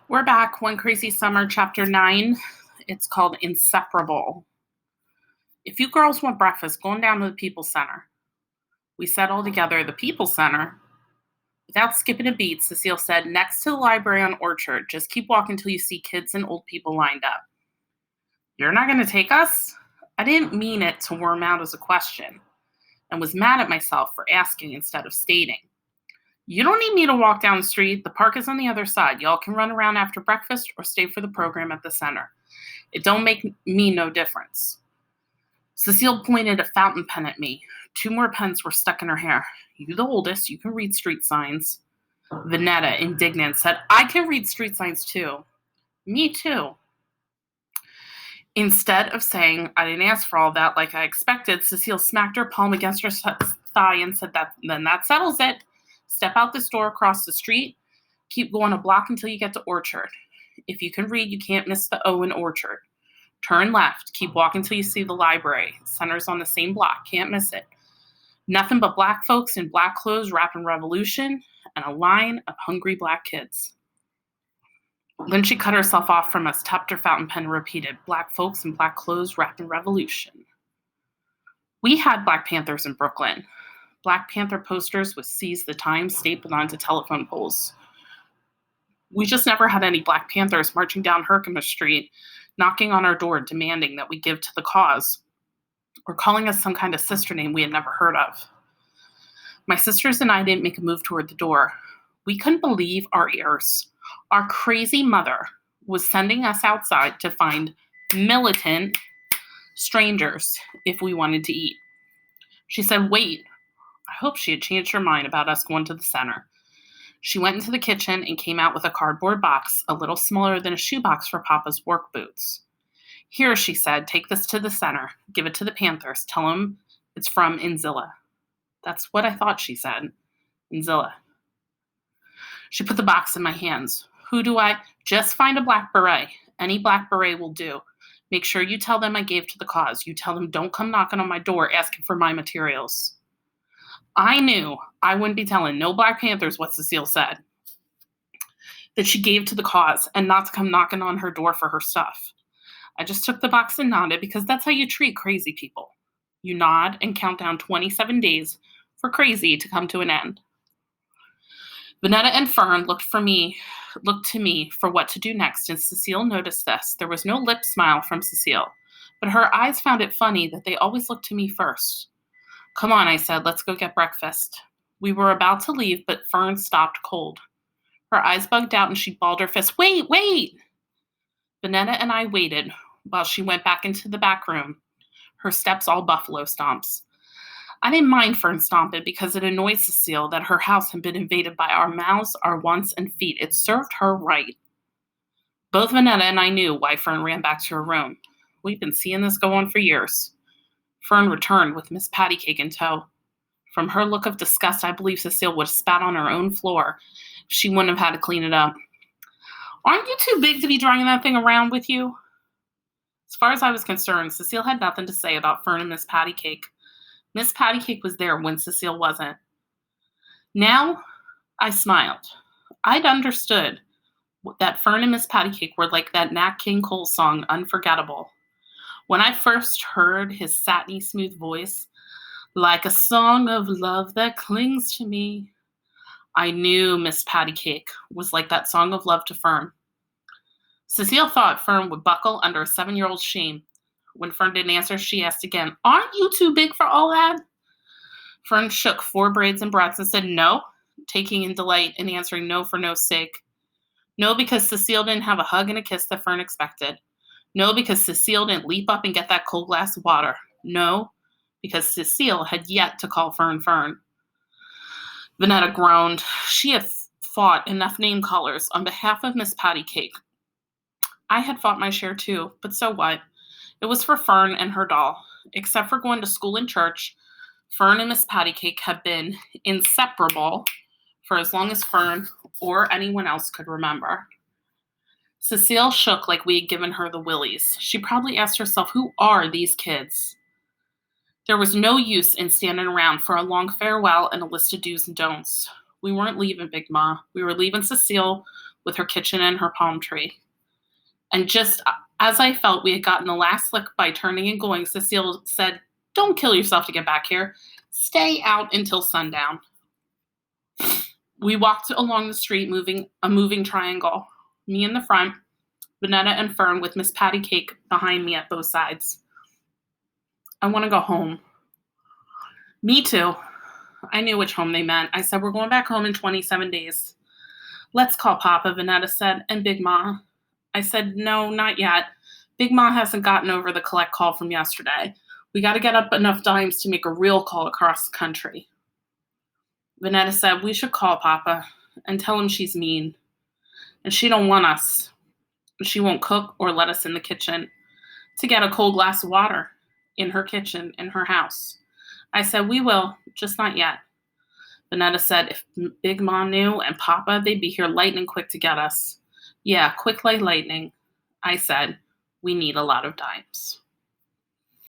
We're back. One Crazy Summer, Chapter 9. It's called Inseparable. If you girls want breakfast, going down to the People's Center. We said all together, the People's Center. Without skipping a beat, Cecile said, next to the library on Orchard. Just keep walking till you see kids and old people lined up. You're not going to take us? I didn't mean it to worm out as a question, and was mad at myself for asking instead of stating. You don't need me to walk down the street. The park is on the other side. Y'all can run around after breakfast or stay for the program at the center. It don't make me no difference. Cecile pointed a fountain pen at me. 2 more pens were stuck in her hair. You the oldest, you can read street signs. Vanetta, indignant, said, I can read street signs too. Me too. Instead of saying, I didn't ask for all that like I expected, Cecile smacked her palm against her thigh and said, then that settles it. Step out this door across the street. Keep going a block until you get to Orchard. If you can read, you can't miss the O in Orchard. Turn left. Keep walking till you see the library. Center's on the same block. Can't miss it. Nothing but black folks in black clothes rapping Revolution and a line of hungry black kids. Then she cut herself off from us, tapped her fountain pen, and repeated, black folks in black clothes rapping Revolution. We had Black Panthers in Brooklyn. Black Panther posters with Seize the Time stapled onto telephone poles. We just never had any Black Panthers marching down Herkimer Street, knocking on our door demanding that we give to the cause, or calling us some kind of sister name we had never heard of. My sisters and I didn't make a move toward the door. We couldn't believe our ears. Our crazy mother was sending us outside to find militant strangers if we wanted to eat. She said, wait. I hope she had changed her mind about us going to the center. She went into the kitchen and came out with a cardboard box, a little smaller than a shoebox for Papa's work boots. Here, she said, take this to the center. Give it to the Panthers. Tell them it's from Inzilla. That's what I thought she said. Inzilla. She put the box in my hands. Who do I? Just find a black beret. Any black beret will do. Make sure you tell them I gave to the cause. You tell them don't come knocking on my door asking for my materials. I knew I wouldn't be telling no Black Panthers what Cecile said. That she gave to the cause and not to come knocking on her door for her stuff. I just took the box and nodded because that's how you treat crazy people. You nod and count down 27 days for crazy to come to an end. Vanetta and Fern looked to me for what to do next, and Cecile noticed this. There was no lip smile from Cecile, but her eyes found it funny that they always looked to me first. Come on, I said, let's go get breakfast. We were about to leave, but Fern stopped cold. Her eyes bugged out and she balled her fist. Wait! Vanetta and I waited while she went back into the back room, her steps all buffalo stomps. I didn't mind Fern stomping because it annoyed Cecile that her house had been invaded by our mouths, our wants, and feet. It served her right. Both Vanetta and I knew why Fern ran back to her room. We'd been seeing this go on for years. Fern returned with Miss Pattycake in tow. From her look of disgust, I believe Cecile would have spat on her own floor if she wouldn't have had to clean it up. Aren't you too big to be dragging that thing around with you? As far as I was concerned, Cecile had nothing to say about Fern and Miss Pattycake. Miss Pattycake was there when Cecile wasn't. Now, I smiled. I'd understood that Fern and Miss Pattycake were like that Nat King Cole song, Unforgettable. When I first heard his satiny, smooth voice, like a song of love that clings to me, I knew Miss Pattycake was like that song of love to Fern. Cecile thought Fern would buckle under a 7-year-old's shame. When Fern didn't answer, she asked again, aren't you too big for all that? Fern shook 4 braids and braids and said no, taking in delight in answering no for no's sake. No, because Cecile didn't have a hug and a kiss that Fern expected. No, because Cecile didn't leap up and get that cold glass of water. No, because Cecile had yet to call Fern Fern. Vanetta groaned. She had fought enough name callers on behalf of Miss Pattycake. I had fought my share too, but so what? It was for Fern and her doll. Except for going to school and church, Fern and Miss Pattycake had been inseparable for as long as Fern or anyone else could remember. Cecile shook like we had given her the willies. She probably asked herself, who are these kids? There was no use in standing around for a long farewell and a list of do's and don'ts. We weren't leaving Big Ma. We were leaving Cecile with her kitchen and her palm tree. And just as I felt we had gotten the last lick by turning and going, Cecile said, "Don't kill yourself to get back here. Stay out until sundown." We walked along the street, a moving triangle. Me in the front, Vanetta and Fern with Miss Patty Cake behind me at both sides. "I want to go home." "Me too." I knew which home they meant. I said, "We're going back home in 27 days. "Let's call Papa," Vanetta said, "and Big Ma." I said, "No, not yet. Big Ma hasn't gotten over the collect call from yesterday. We got to get up enough dimes to make a real call across the country." Vanetta said, "We should call Papa and tell him she's mean. And she don't want us. She won't cook or let us in the kitchen to get a cold glass of water in her kitchen, in her house." I said, "We will, just not yet." Vanetta said, "If Big Ma knew and Papa, they'd be here lightning quick to get us." "Yeah, quick like lightning." I said, "We need a lot of dimes."